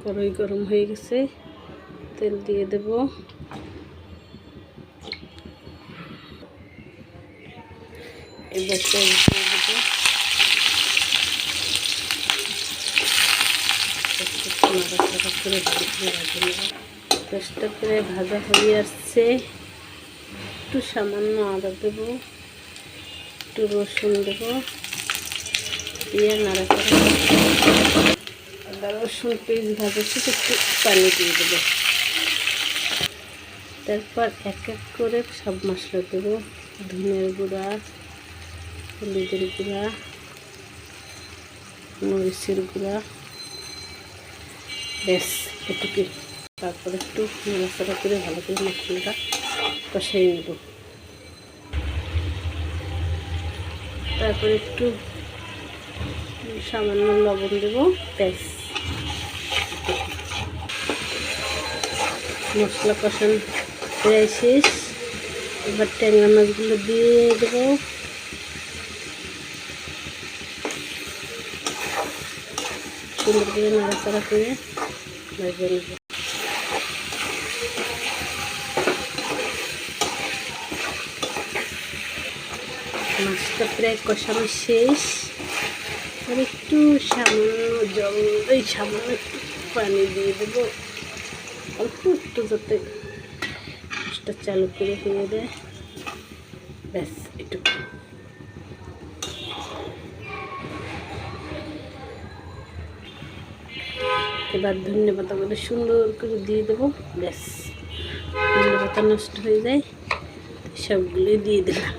কড়াই গরম হয়ে গেছে, তেল দিয়ে দেব। এবার তেল দিয়ে দেবো। নাড়াচাড়া করে ভালো করে ভাজে নেব। পেঁয়াজটা করে ভাজা হয়ে আসছে। একটু সামান্য আদা দেব, একটু রসুন দেব, দিয়ে নাড়াচাড়া আদা রসুন পেঁয়াজ ভাজাচ্ছি, একটু পানি দিয়ে দেবো। তারপর এক এক করে সব মশলা দেবো। ধনের গুঁড়া, হলুদের গুঁড়া, মরিচের গুঁড়া, ব্যাস এটুকু। তারপর একটু নাড়াচাড়া করে ভালো করে মশলাটা কষিয়ে নেব। তারপর একটু সামান্য লবণ দেবো, ব্যাস। মশলা কষানো প্রায় শেষ। এবার ট্যাংরা মাছগুলো দিয়ে দেবো। সুন্দর করে নাড়াচাড়া করে ভেজে নেব। মাছটা প্রায় কষানো শেষ। আর একটু সামান্য জল, এই সামান্য একটু পানি দিয়ে দেবো, অল্প একটু, যাতে মাছটা চালু করে হয়ে দেয়, ব্যাস এটুকু। এবার ধনে পাতাগুলো সুন্দর করে দিয়ে দেবো, ব্যাস। ধনে পাতা নষ্ট হয়ে যায়, সবগুলো দিয়ে দিলাম।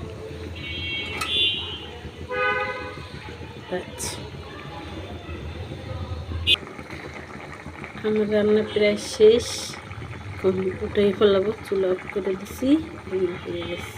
আমার রান্না প্রায় শেষ। ওটাই ফেলাবো, চুলা অফ করে দিছি, হয়ে গেছে।